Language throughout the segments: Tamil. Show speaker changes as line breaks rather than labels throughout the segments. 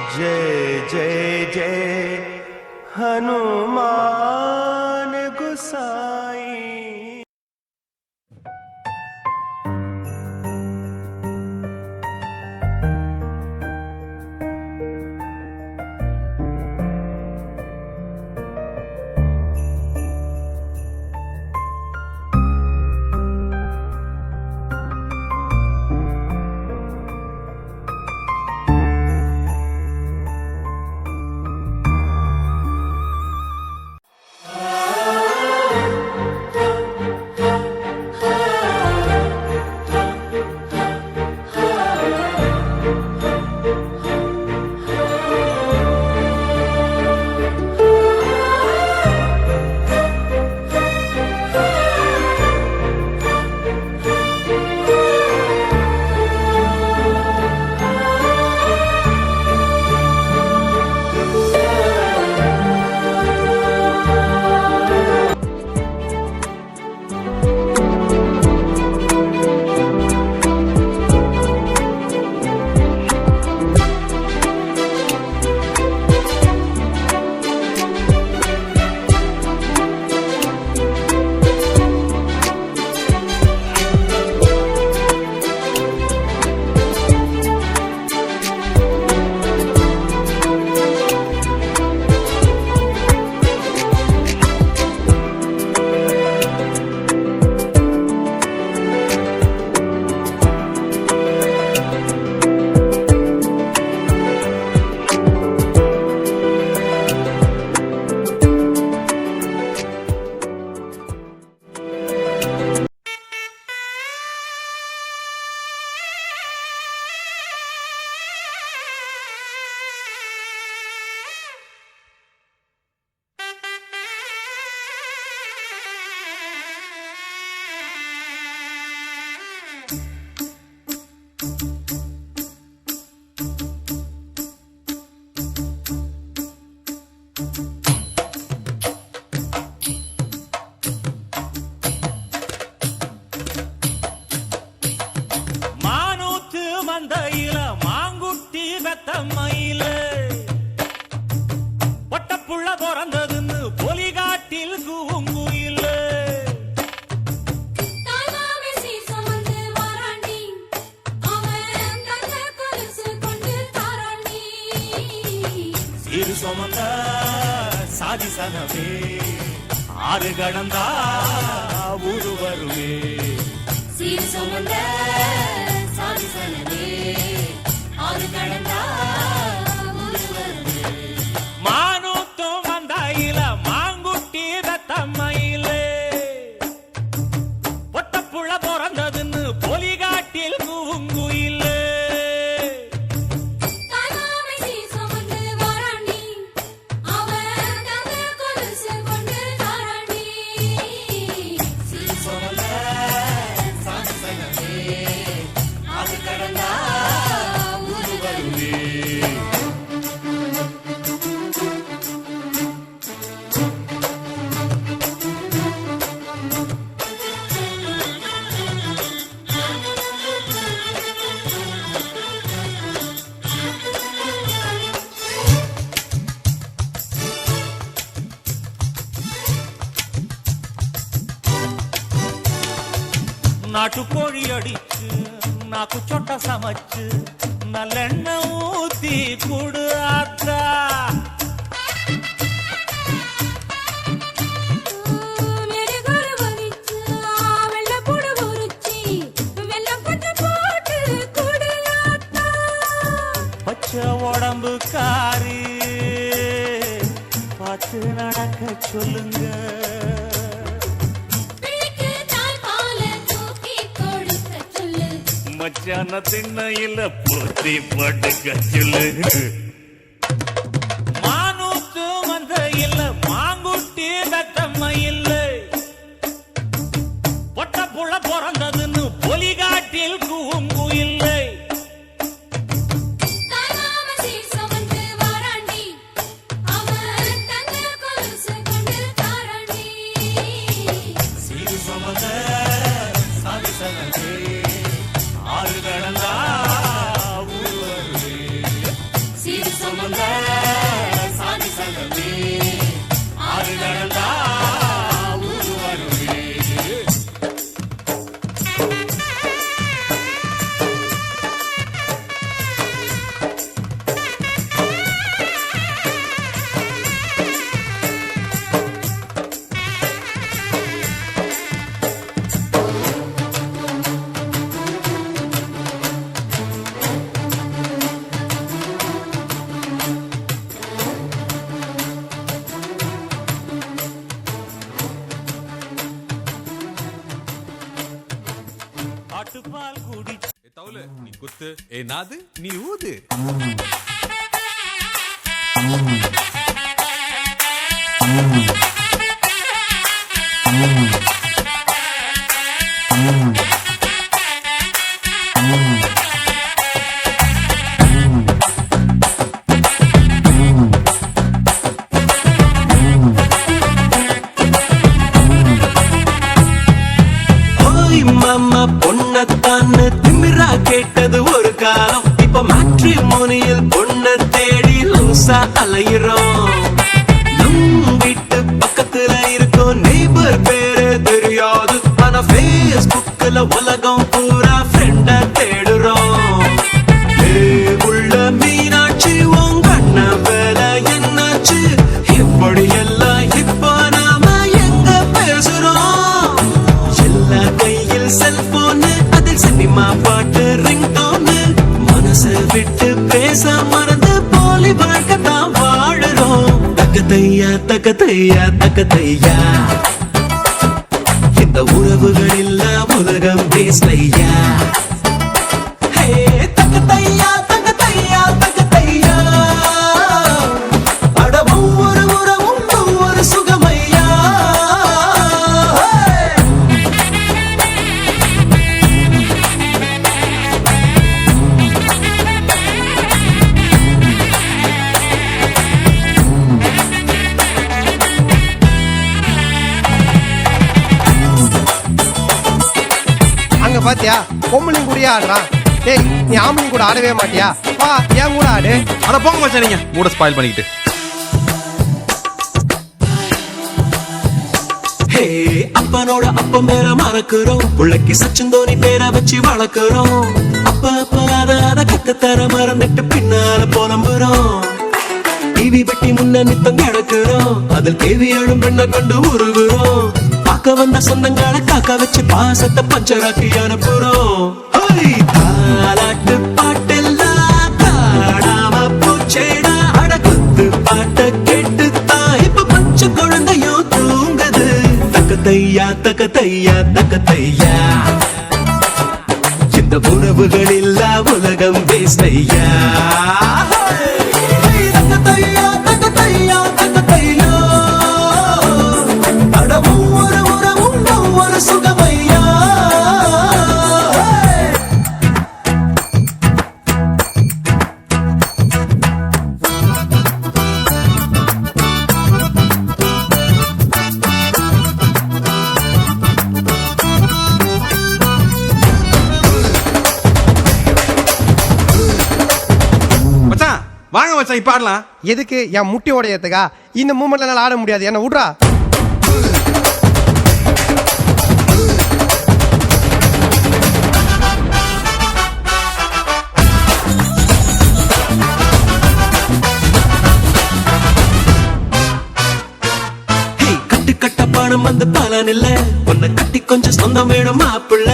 जय जय जय हनुमान गुसाई।
மந்தையில மாங்குட்டி வெத்தம்மையில பொட்டப்புள்ள பிறந்ததுன்னு பொலிகாட்டில் கூங்குயில சிறு சுமந்த சாதி சனவே ஆறு கடந்தா ஊரு வருவே
சிறு சுமந்த சாதி சனவே ஆறு கடந்தா ஊரு வருவே
மானூத்தும் மந்தையில மாங்குட்டி வெத்தம்மையில பொட்டப்புள்ள பிறந்ததுன்னு பொலிகாட்டில் கூங்குயில நாட்டுக்கோழி அடிச்சு நாக்கு சொட்ட சமைச்சு நல்லெண்ணெய் ஊத்தி குடு ஆத்தா பச்சை உடம்பு காரி பார்த்து நடக்க சொல்லுங்க மச்சான திண்ணையில போத்தி படுக்க சொல்லு மானூத்து மந்தையில மாங்குட்டி வெத்தம்மையில பொட்டப்புள்ள பிறந்ததுன்னு பொலிகாட்டில் கூங்குயில்லை சிறு சுமந்த சாதி சனவே ஆறு கடந்தா
நீ குத்து ஏ நாது நீ ஊது.
ஓய் மாமா பொண்ணத்தான்னு திமிரா கேட்டது ஒரு காலம். இப்ப மேட்ரிமோனியில் பொண்ண தேடி லூசா அலையிறோம். நம் வீட்டு பக்கத்துல இருக்கும் நெய்பர் பேரு தெரியாது. ஆனா Facebookல உலகம் பூரா ஃப்ரெண்ட தேடுறோம். உள்ள மீனாட்சி உங்க அண்ணன் வேலை என்னாச்சு? இப்படி எல்லாம் இப்ப நாம எங்க பேசுறோம்? எல்லா கையில் செல்போனு, அதில் சினிமா பாட்டு ரிங்டோனு. மனசு விட்டு பேச மறந்து போலி வாழ்க்கை தான் வாழுறோம். தக்கத்தையா தக்கத்தையா தக்கத்தையா, இந்த உறவுகள் இல்ல உலகம் பேசலையா. ஹே தக்கத்தையா தக்கத்தையா தக்கத்தையா, அட ஒவ்வொரு உறவும் ஒவ்வொரு சுகமையா.
அங்க பாத்தியா பொம்பளையும் கூடயே ஆடுறான். டேய் நீ ஆம்பளையும் கூட ஆடவே மாட்டியா? வா ஏன் கூட ஆடு.
அட போங்க மச்சான், நீங்க மூட ஸ்பாயில் பண்ணிக்கிட்டு.
ஹே அப்பனோட அப்பம் பேர மறக்கிறோம். புள்ளைக்கு சச்சின் தோனி பேரை வச்சு வளர்க்கிறோம். அப்ப அத கத்துத்தர மறந்துட்டு பின்னால புலம்புறோம். டிவி பெட்டி முன்ன நித்தம் கிடக்குறோம். அதில் கேவி எழும் பெண்ணை கண்டு உருகுறோம். பார்க்க வந்த சொந்தங்களை காக்க வச்சு பாசத்தை பஞ்சராக்கி அனுப்புறோம். தாலாட்டு பாட்டெல்லாம் காடாம போச்சேடா. அடகுத்து பாட்ட கேட்டு தான் இப்ப பச்சை குழந்தையும் தூங்குது. தக்கத்தையா தக்கத்தையா தக்கத்தையா, இந்த உறவுகள் இல்ல உலகம் பேசையா. தக்கத்தையா தக்கத்தையா தக்கத்தையா, அட ஒவ்வொரு உறவும் ஒவ்வொரு சுகமையா.
மச்சான் வாங்க மச்சான், இப்ப ஆடலாம்.
எதுக்கு? என் முட்டி உடையத்துக்கா? இந்த மூமெண்ட்ல என்னால ஆட முடியாது, என்ன விட்றா.
கட்டு கட்ட பணம் வந்து பலன் இல்ல. உன்னை கட்டி கொஞ்சம் சொந்தம் வேணும் மாப்பிள்ள.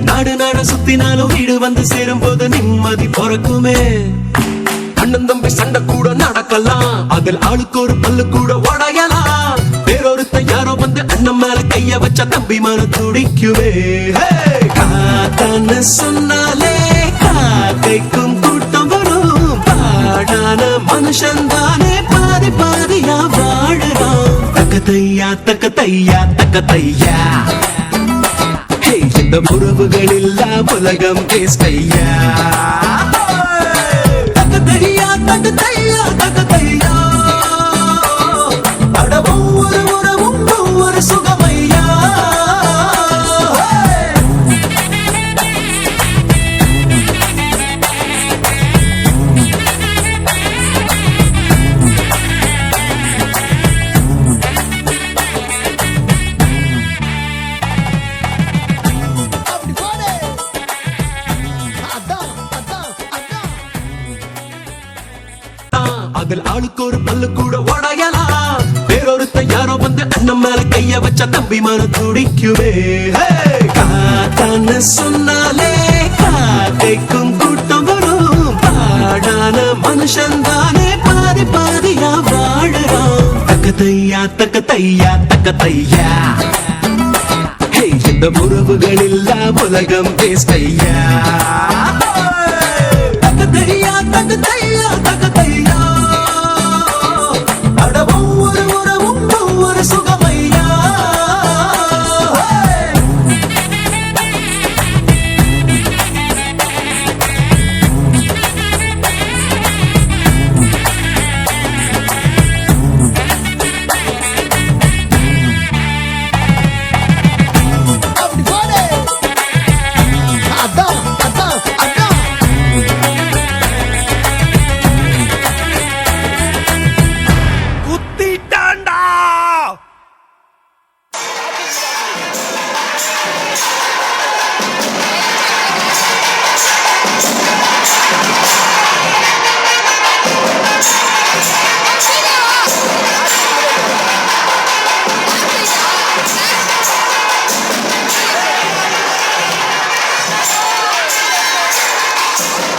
நாடு நாடு சுத்தினாலும் வீடு வந்து சேரும் போது நிம்மதி பிறக்குமே. அண்ணன் தம்பி சண்டை கூட நடக்கலாம், அதில் ஆளுக்கு ஒரு பல்லு கூட உடையலாம். வேறொருத்த யாரோ வந்து அண்ணன் மேல கைய வச்ச தம்பி மன துடிக்குமே. காத்தான்னு சொன்னாலே காக்கைக்கும் கூட்டம் வரும். பாடான மனுஷன் தானே பாதி பாதியா வாழறான். தக்கத்தையா தக்கத்தையா தக்கத்தையா, இந்த உறவுகள் இல்ல உலகம் பேசையா. தக்கத்தையா தக்கத்தையா தக்கத்தையா, அட ஒவ்வொரு உறவும் ஒவ்வொரு சுகமையா. அதில் ஆளுக்கு ஒரு பல்லு கூட உடையலாம். வேறொருத்த யாரோ வந்து அண்ணன் மேல கைய வச்ச தம்பி மன துடிக்குமே. காத்தான்னு சொன்னாலே காக்கைக்கும் கூட்டம் வரும். பாடான மனுஷன் தானே பாதி பாதியா வாழறான். தக்கத்தையா தக்கத்தையா தக்கத்தையா, இந்த உறவுகள் இல்ல உலகம் பேசையா.
ஆ